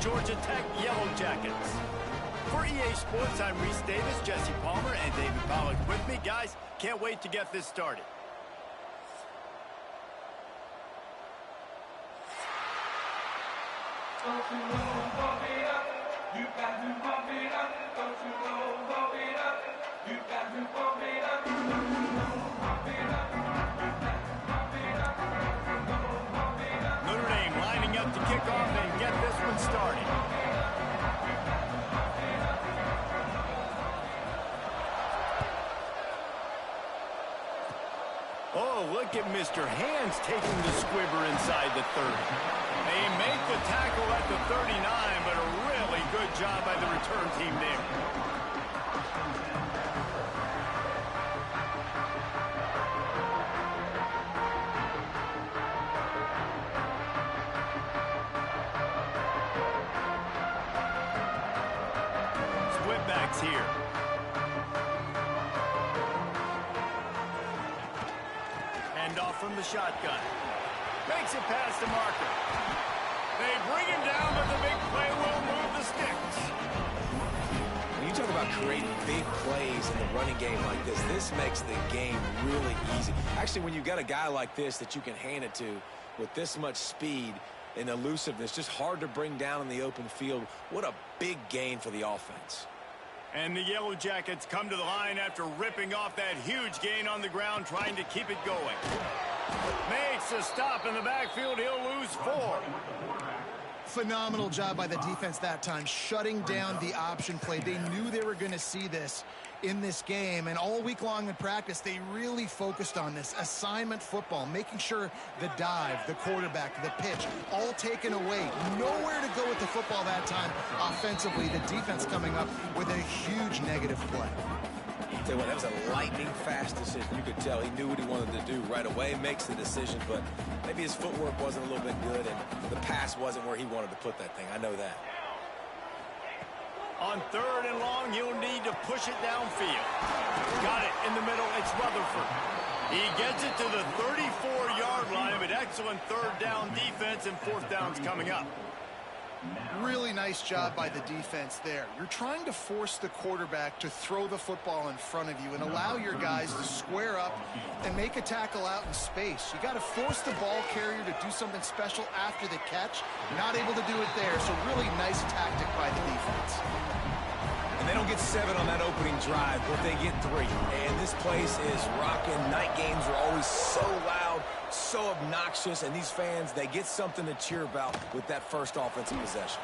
Georgia Tech Yellow Jackets. For EA Sports, I'm Reese Davis, Jesse Palmer, and David Pollack with me. Guys, can't wait to get this started. Don't you know, pump it up. You got to pump it up. Don't you know, pump it up. You got to pump it up. Don't you know, pump it up. You got to pump it up. Don't you know, pump it up. Notre Dame lining up to kick off and get this one started. Oh, look at Mr. Hands taking the squibber inside the 30. They make the tackle at the 39, but a really good job by the return team there. Split backs here. Hand off from the shotgun. Makes it past the marker. They bring him down, but the big play will move the sticks. When you talk about creating big plays in the running game like this makes the game really easy. Actually, when you've got a guy like this that you can hand it to with this much speed and elusiveness, just hard to bring down in the open field, what a big gain for the offense. And the Yellow Jackets come to the line after ripping off that huge gain on the ground, trying to keep it going. Makes a stop in the backfield. He'll lose 4. Phenomenal job by the defense that time, shutting down the option play. They knew they were going to see this in this game, and all week long in practice, they really focused on this assignment football, making sure the dive, the quarterback, the pitch, all taken away. Nowhere to go with the football that time offensively. The defense coming up with a huge negative play. Tell you what, that was a lightning-fast decision. You could tell he knew what he wanted to do right away, makes the decision, but maybe his footwork wasn't a little bit good, and the pass wasn't where he wanted to put that thing. I know that. On 3rd and long, he'll need to push it downfield. Got it in the middle. It's Rutherford. He gets it to the 34-yard line, but excellent 3rd down defense, and 4th down's coming up. Really nice job by the defense there. You're trying to force the quarterback to throw the football in front of you and allow your guys to square up and make a tackle out in space. You got to force the ball carrier to do something special after the catch. Not able to do it there, so really nice tactic by the defense. And they don't get 7 on that opening drive, but they get 3. And this place is rocking. Night games are always so loud, so obnoxious, and these fans, they get something to cheer about with that first offensive possession.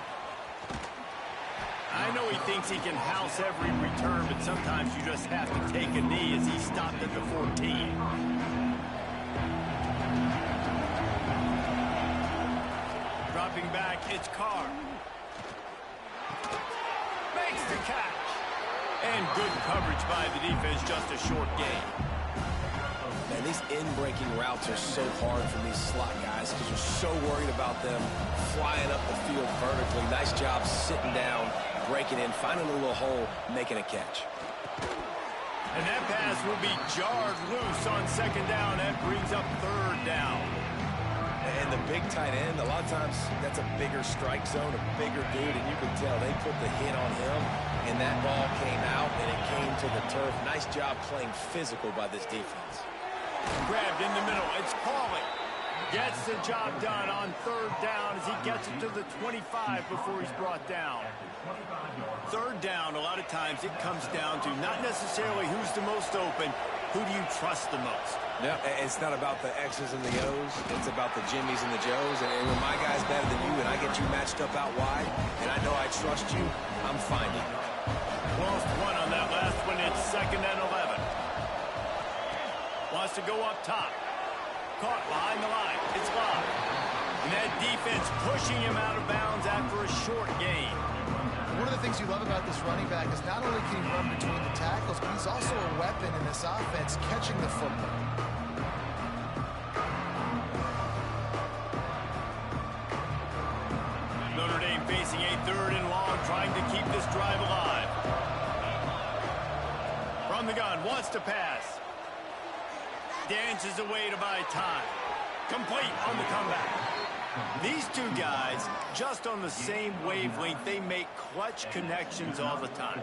I know he thinks he can house every return, but sometimes you just have to take a knee as he stopped at the 14. Dropping back, it's Carr. Makes the catch. And good coverage by the defense, just a short gain. Man, these in-breaking routes are so hard for these slot guys because you're so worried about them flying up the field vertically. Nice job sitting down, breaking in, finding a little hole, making a catch. And that pass will be jarred loose on 2nd down. That brings up 3rd down. And the big tight end, a lot of times that's a bigger strike zone, a bigger dude, and you can tell they put the hit on him, and that ball came out, and it came to the turf. Nice job playing physical by this defense. Grabbed in the middle. It's Pauling. Gets the job done on 3rd down as he gets it to the 25 before he's brought down. 3rd down, a lot of times it comes down to not necessarily who's the most open, who do you trust the most? Yeah, it's not about the X's and the O's. It's about the Jimmies and the Joes. And when my guy's better than you and I get you matched up out wide, and I know I trust you, I'm finding you. Lost 1 on that last one. It's 2nd and 11. Wants to go up top. Caught behind the line. It's Love. And that defense pushing him out of bounds after a short gain. One of the things you love about this running back is not only can he run between the tackles, but he's also a weapon in this offense, catching the football. Notre Dame facing a 3rd and long, trying to keep this drive alive. From the gun, wants to pass. Dances away to buy time. Complete on the comeback. These two guys, just on the same wavelength, they make clutch connections all the time.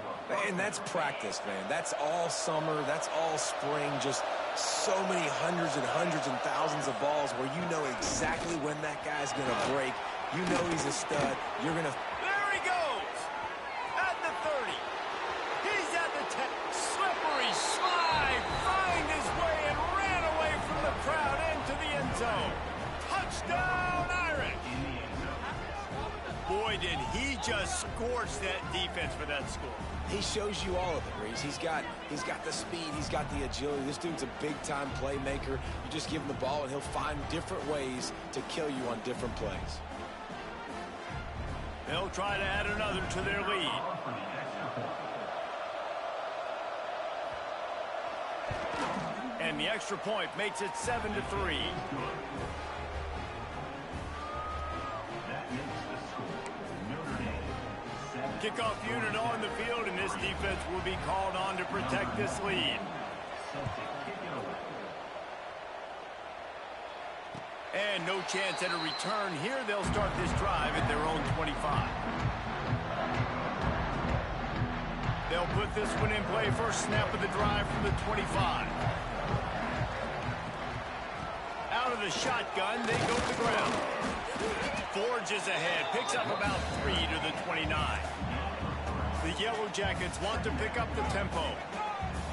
And that's practice, man. That's all summer. That's all spring. Just so many hundreds and thousands of balls where you know exactly when that guy's going to break. You know he's a stud. You're going to... There he goes! At the 30. He's at the 10. Slippery slide. Find his way and ran away from the crowd into the end zone. Touchdown, Irish! Boy, did he just scorch that defense for that score. He shows you all of it, Reese. He's got the speed. He's got the agility. This dude's a big-time playmaker. You just give him the ball, and he'll find different ways to kill you on different plays. They'll try to add another to their lead. And the extra point makes it 7-3. Kickoff unit on the field, and this defense will be called on to protect this lead. And no chance at a return here. They'll start this drive at their own 25. They'll put this one in play. First snap of the drive from the 25. Out of the shotgun, they go to the ground. Forges ahead, picks up about 3 to the 29. The Yellow Jackets want to pick up the tempo.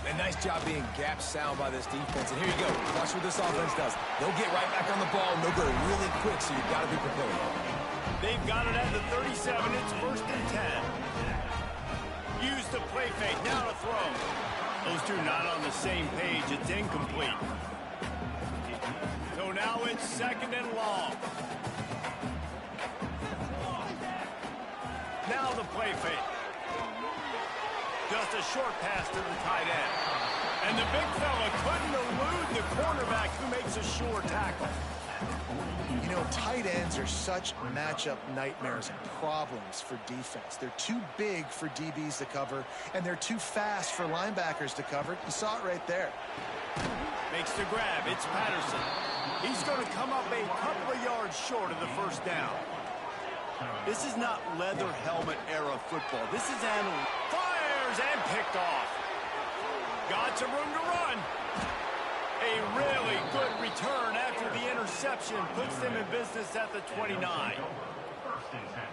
And nice job being gap sound by this defense. And here you go. Watch what this offense does. They'll get right back on the ball, and they'll go really quick, so you've got to be prepared. They've got it at the 37. It's 1st and 10. Use the play fake. Now to throw. Those two not on the same page. It's incomplete. So now it's 2nd and long. Now the play fake. Just a short pass to the tight end. And the big fella couldn't elude the cornerback who makes a sure tackle. You know, tight ends are such matchup nightmares and problems for defense. They're too big for DBs to cover, and they're too fast for linebackers to cover. You saw it right there. Makes the grab. It's Patterson. He's going to come up a couple of yards short of the first down. This is not leather helmet era football. This is animal. Fires and picked off. Got some room to run. A really good return after the interception puts them in business at the 29.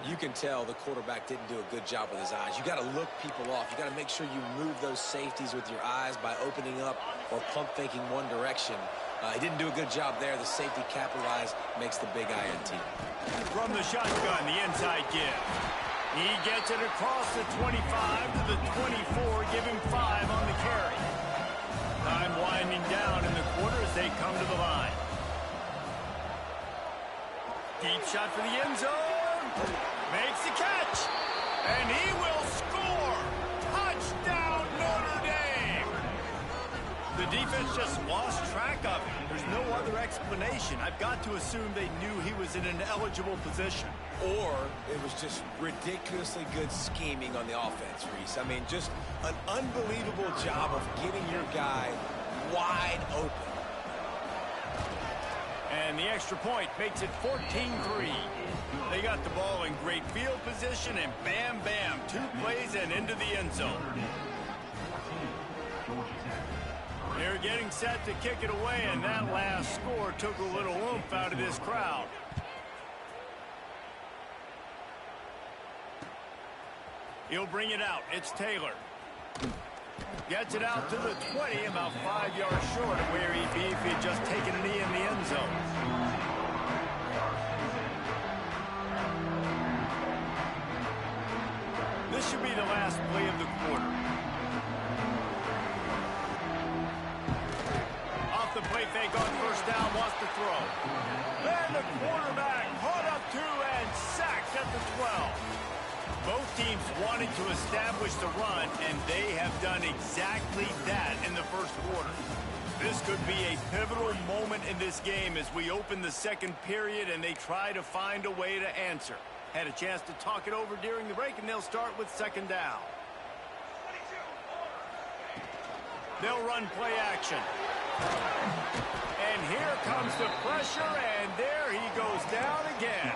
You can tell the quarterback didn't do a good job with his eyes. You got to look people off. You got to make sure you move those safeties with your eyes by opening up or pump faking one direction. He didn't do a good job there. The safety capitalized, makes the big INT. From the shotgun, the inside give. He gets it across the 25 to the 24, give him 5 on the carry. Time winding down in the quarter as they come to the line. Deep shot for the end zone. Makes the catch. And he will score. Touchdown, Notre Dame. The defense just lost track of it. There's no other explanation. I've got to assume they knew he was in an eligible position. Or it was just ridiculously good scheming on the offense, Reese. I mean, just an unbelievable job of getting your guy wide open. And the extra point makes it 14-3. They got the ball in great field position, and bam, bam, 2 plays and into the end zone. They're getting set to kick it away, and that last score took a little oomph out of this crowd. He'll bring it out. It's Taylor. Gets it out to the 20, about 5 yards short of where he'd be if he'd just taken a knee in the end zone. This should be the last play of the quarter. Off the play fake on first down, wants to throw. And the quarterback caught up to and sacked at the 12. Both teams wanted to establish the run, and they have done exactly that in the first quarter. This could be a pivotal moment in this game as we open the second period and they try to find a way to answer. Had a chance to talk it over during the break, and they'll start with 2nd down. They'll run play action. And here comes the pressure, and there he goes down again.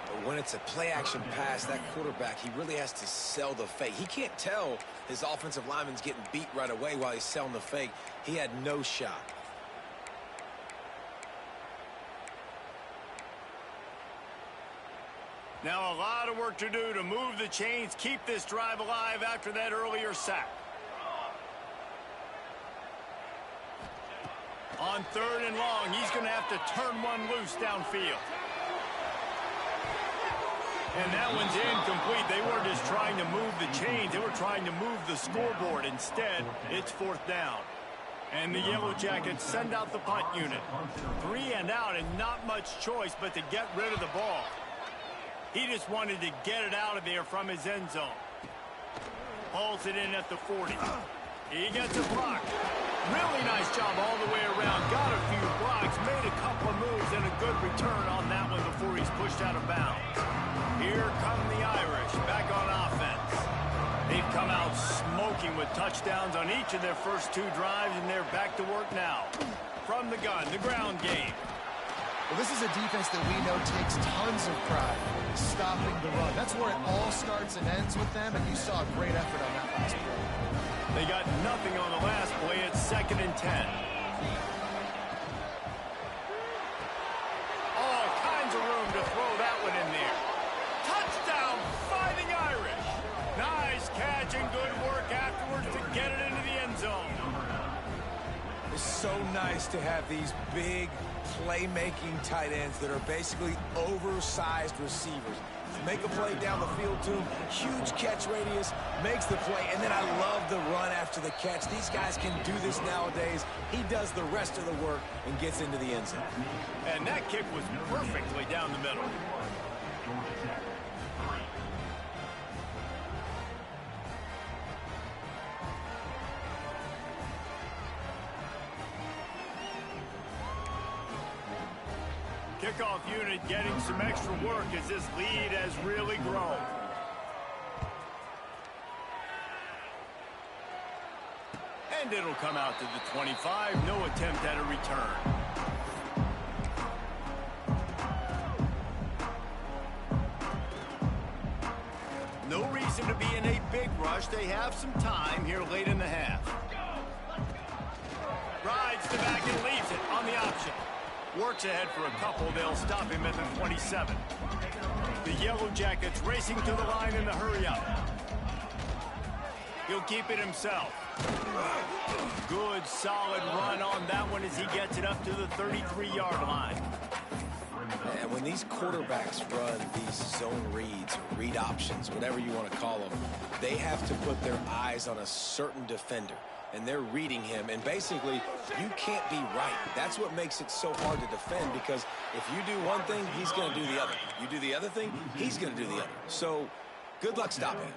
But when it's a play-action pass, that quarterback, he really has to sell the fake. He can't tell his offensive lineman's getting beat right away while he's selling the fake. He had no shot. Now a lot of work to do to move the chains, keep this drive alive after that earlier sack. On 3rd and long, he's going to have to turn one loose downfield. And that one's incomplete. They weren't just trying to move the chains. They were trying to move the scoreboard. Instead, it's 4th down. And the Yellow Jackets send out the punt unit. 3 and out and not much choice but to get rid of the ball. He just wanted to get it out of there from his end zone. Hauls it in at the 40. He gets a block. Really nice job all the way around. Got a few blocks, made a couple of moves, and a good return on that one before he's pushed out of bounds. Here come the Irish back on offense. They've come out smoking with touchdowns on each of their first 2 drives, and they're back to work now. From the gun, the ground game. Well, this is a defense that we know takes tons of pride stopping the run. That's where it all starts and ends with them, and you saw a great effort on that last play. They got nothing on the last play. It's 2nd and 10. All kinds of room to throw that one in there. Touchdown, Fighting Irish. Nice catch and good work afterwards to get it into the end zone. It's so nice to have these big playmaking tight ends that are basically oversized receivers. Make a play down the field to him, huge catch radius, makes the play, and then I love the run after the catch. These guys can do this nowadays. He does the rest of the work and gets into the end zone. And that kick was perfectly down the middle. Kickoff unit getting some extra work as this lead has really grown. And it'll come out to the 25. No attempt at a return. No reason to be in a big rush. They have some time here late in the half. Rides the back and leaves it on the option. Works ahead for a couple. They'll stop him at the 27. The Yellow Jackets racing to the line in the hurry-up. He'll keep it himself. Good, solid run on that one as he gets it up to the 33-yard line. And when these quarterbacks run these zone reads, or read options, whatever you want to call them, they have to put their eyes on a certain defender. And they're reading him, and basically, you can't be right. That's what makes it so hard to defend, because if you do one thing, he's going to do the other. You do the other thing, he's going to do the other. So, good luck stopping him.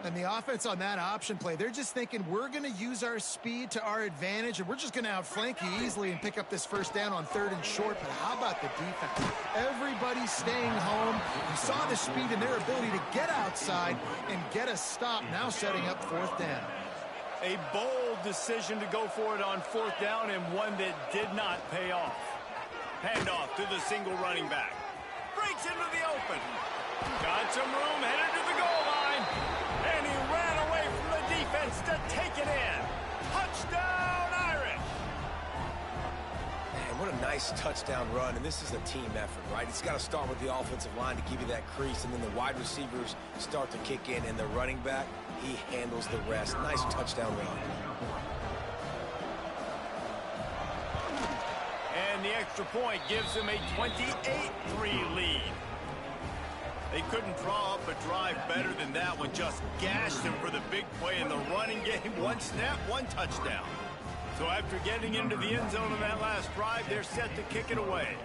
And the offense on that option play, they're just thinking we're going to use our speed to our advantage, and we're just going to outflank you easily and pick up this 1st down on 3rd and short. But how about the defense? Everybody's staying home. You saw the speed and their ability to get outside and get a stop, now setting up 4th down. A bold decision to go for it on 4th down, and one that did not pay off. Handoff to the single running back. Breaks into the open. Got some room, headed to the goal line. And he ran away from the defense to take it in. Touchdown, Irish! Man, what a nice touchdown run, and this is a team effort, right? It's got to start with the offensive line to give you that crease, and then the wide receivers start to kick in, and the running back, he handles the rest. Nice touchdown run. And the extra point gives them a 28-3 lead. They couldn't draw up a drive better than that one. Just gashed him for the big play in the running game. One snap, one touchdown. So after getting into the end zone on that last drive, they're set to kick it away.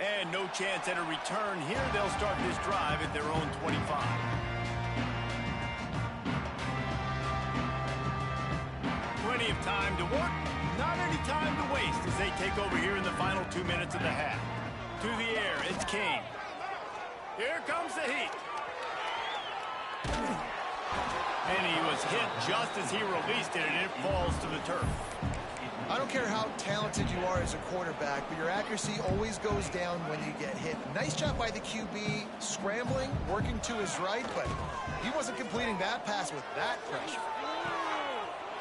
And no chance at a return here. They'll start this drive at their own 25. Plenty of time to work. Not any time to waste as they take over here in the final 2 minutes of the half. To the air, it's King. Here comes the heat. And he was hit just as he released it, and it falls to the turf. I don't care how talented you are as a quarterback, but your accuracy always goes down when you get hit. Nice job by the QB, scrambling, working to his right, but he wasn't completing that pass with that pressure.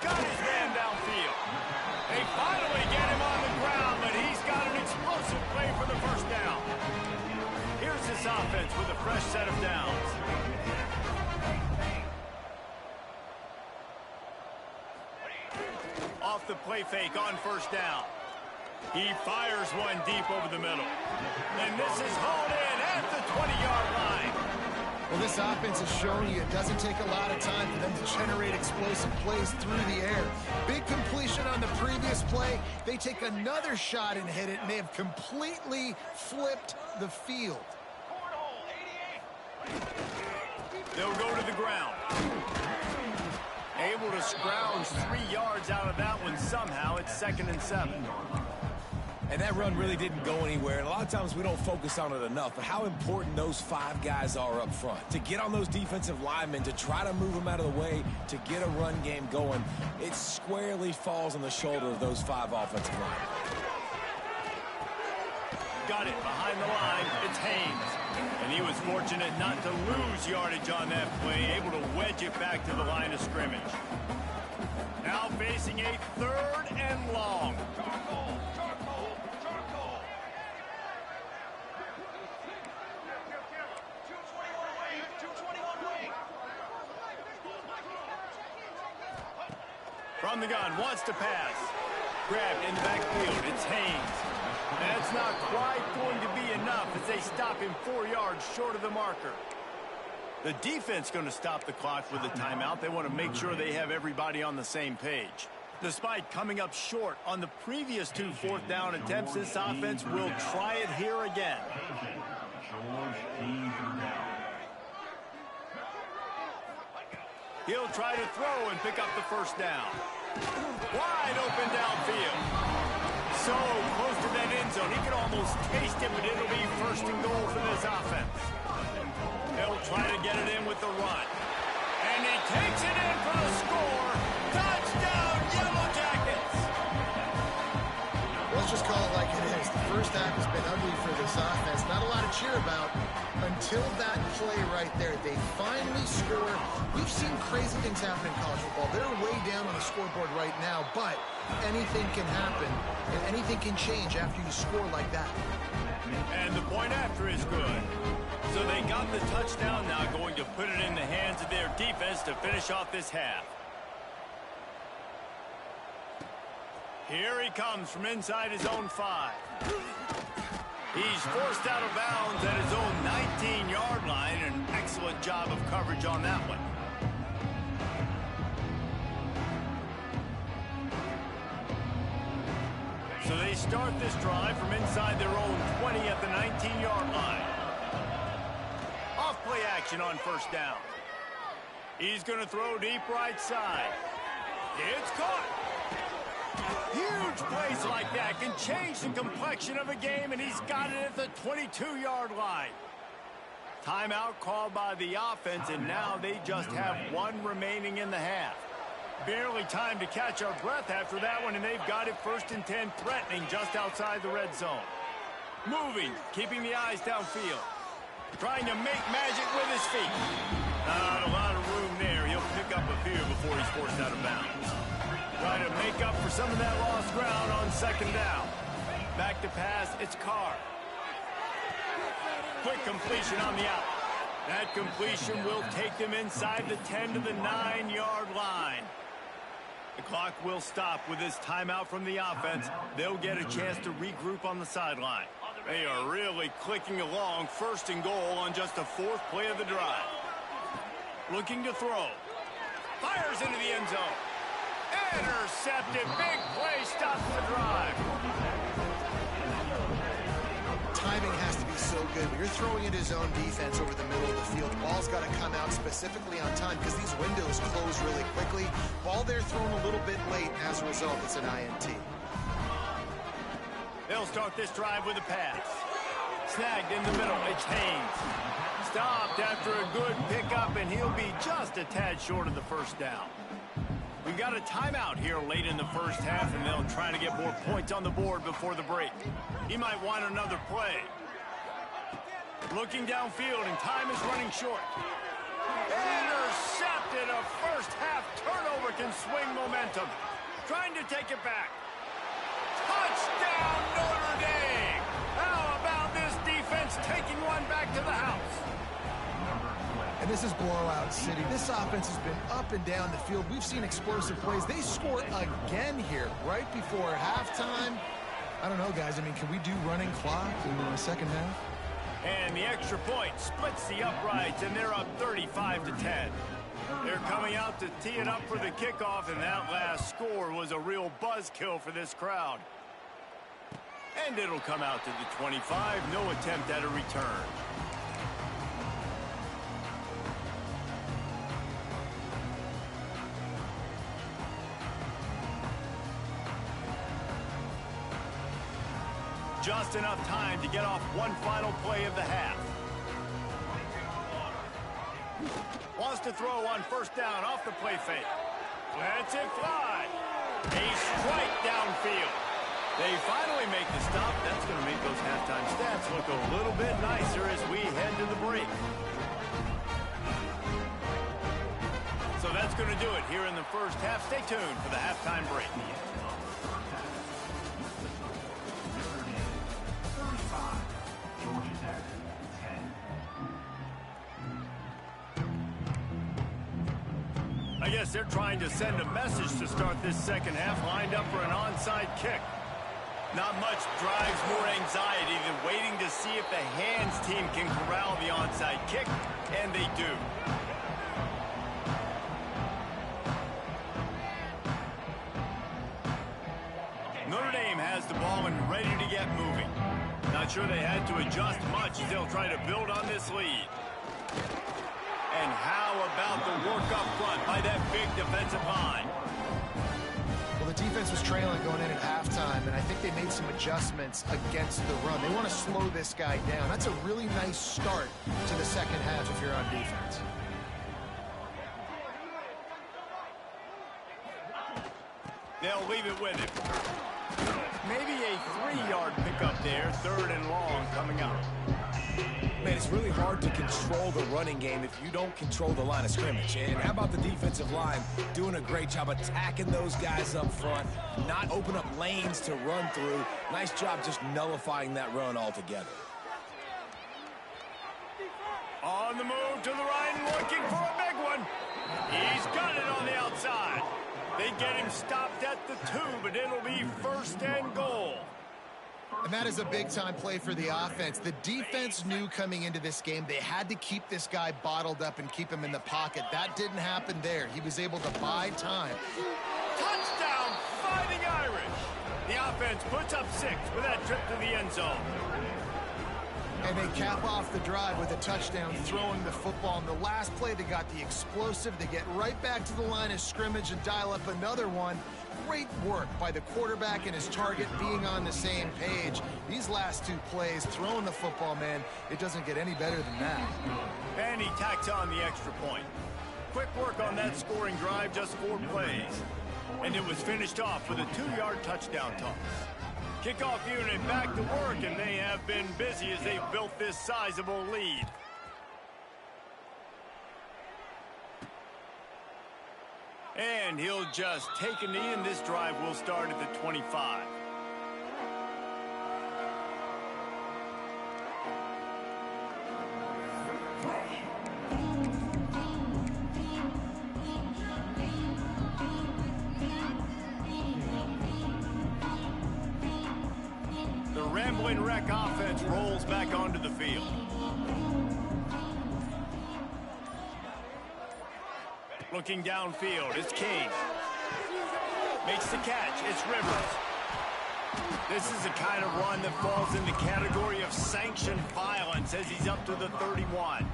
Got his man downfield. They finally get him on the ground, but he's got an explosive play for the first down. Here's this offense with a fresh set of downs. Off the play fake on first down. He fires one deep over the middle. And this is hauled in at the 20-yard line. Well, this offense has shown you it doesn't take a lot of time for them to generate explosive plays through the air. Big completion on the previous play. They take another shot and hit it, and they have completely flipped the field. They'll go to the ground. Able to scrounge 3 yards out of that one somehow. It's 2nd and 7. And that run really didn't go anywhere. And a lot of times we don't focus on it enough, but how important those 5 guys are up front. To get on those defensive linemen, to try to move them out of the way, to get a run game going, it squarely falls on the shoulder of those 5 offensive linemen. Got it behind the line. It's Haynes. And he was fortunate not to lose yardage on that play, able to wedge it back to the line of scrimmage. Now facing a 3rd and long. From the gun, wants to pass. Grabbed in the backfield. It's Haynes. That's not quite going to be enough as they stop him 4 yards short of the marker. The defense going to stop the clock with a timeout. They want to make sure they have everybody on the same page. Despite coming up short on the previous 2 4th down attempts, this offense will try it here again. He'll try to throw and pick up the first down. Wide open downfield. So close to that end zone. He could almost taste it, but it'll be 1st and goal for this offense. They'll try to get it in with the run. And he takes it in for the score. Touchdown, Yellow Jackets! Let's just call it like it is. The first half has been ugly for this offense. Not a lot to cheer about until that play right there. They finally score. We've seen crazy things happen in college football. They're way down on the scoreboard right now, but anything can happen, and anything can change after you score like that. And the point after is good. So they got the touchdown, now going to put it in the hands of their defense to finish off this half. Here he comes from inside his own 5. He's forced out of bounds at his own 19-yard line. An excellent job of coverage on that one. So they start this drive from inside their own 20 at the 19-yard line. Off-play action on first down. He's going to throw deep right side. It's caught. Huge plays like that can change the complexion of a game, and he's got it at the 22-yard line. Timeout called by the offense, and now they just have 1 remaining in the half. Barely time to catch our breath after that one, and they've got it 1st and 10, threatening just outside the red zone. Moving, keeping the eyes downfield. Trying to make magic with his feet. Not a lot of room there. He'll pick up a few before he's forced out of bounds. Trying to make up for some of that lost ground on 2nd down. Back to pass, it's Carr. Quick completion on the out. That completion will take them inside the 10 to the 9-yard line. The clock will stop with this timeout from the offense. They'll get a chance to regroup on the sideline. They are really clicking along, 1st and goal on just the 4th play of the drive. Looking to throw. Fires into the end zone. Intercepted. Big play stops the drive. Timing has to be so good. When you're throwing at his own defense over the middle of the field, the ball's got to come out specifically on time because these windows close really quickly. Ball there thrown a little bit late. As a result, it's an INT. They'll start this drive with a pass. Snagged in the middle. It's Haynes. Stopped after a good pickup, and he'll be just a tad short of the first down. We've got a timeout here late in the first half, and they'll try to get more points on the board before the break. He might want another play. Looking downfield, and time is running short. Intercepted. A first-half turnover can swing momentum. Trying to take it back. Touchdown, Notre Dame! How about this defense taking one back to the house? And this is blowout city. This offense has been up and down the field. We've seen explosive plays. They score again here right before halftime. I don't know, guys. I mean, can we do running clock in the second half? And the extra point splits the uprights, and they're up 35-10. They're coming out to tee it up for the kickoff, and that last score was a real buzzkill for this crowd. And it'll come out to the 25. No attempt at a return. Just enough time to get off one final play of the half. Wants to throw on first down off the play fake. Lets it fly. A strike downfield. They finally make the stop. That's going to make those halftime stats look a little bit nicer as we head to the break. So that's going to do it here in the first half. Stay tuned for the halftime break. I guess they're trying to send a message to start this second half, lined up for an onside kick. Not much drives more anxiety than waiting to see if the hands team can corral the onside kick, and they do. Notre Dame has the ball and ready to get moving. Not sure they had to adjust much as they'll try to build on this lead. And how about the work up front by that big defensive line? Well, the defense was trailing going in at halftime, and I think they made some adjustments against the run. They want to slow this guy down. That's a really nice start to the second half if you're on defense. They'll leave it with him. Maybe a 3-yard pickup there, third and long coming up. Man, it's really hard to control the running game if you don't control the line of scrimmage. And how about the defensive line doing a great job attacking those guys up front, not open up lanes to run through. Nice job just nullifying that run altogether. On the move to the right and looking for a big one. He's got it on the outside. They get him stopped at the 2, but it'll be first and goal. And that is a big-time play for the offense. The defense knew coming into this game they had to keep this guy bottled up and keep him in the pocket. That didn't happen there. He was able to buy time. Touchdown, Fighting Irish. The offense puts up 6 with that trip to the end zone. And they cap off the drive with a touchdown throwing the football. In the last play, they got the explosive. They get right back to the line of scrimmage and dial up another one. Great work by the quarterback and his target being on the same page. These last 2 plays, throwing the football, man, it doesn't get any better than that. And he tacks on the extra point. Quick work on that scoring drive, just 4 plays. And it was finished off with a 2-yard touchdown toss. Kickoff unit back to work, and they have been busy as they've built this sizable lead. And he'll just take a knee, and this drive will start at the 25. The Rambling Wreck offense rolls back onto the field. Looking downfield, it's King. Makes the catch, it's Rivers. This is the kind of run that falls in the category of sanctioned violence as he's up to the 31.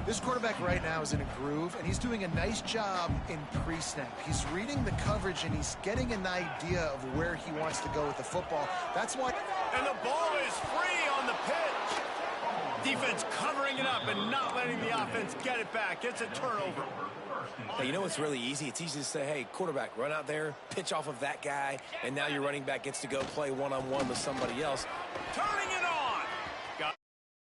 This quarterback right now is in a groove, and he's doing a nice job in pre-snap. He's reading the coverage, and he's getting an idea of where he wants to go with the football. That's why... And the ball is free on the defense covering it up and not letting the offense get it back. It's a turnover. Hey, you know what's really easy? It's easy to say, hey, quarterback, run out there, pitch off of that guy, and now your running back gets to go play one-on-one with somebody else. Turning it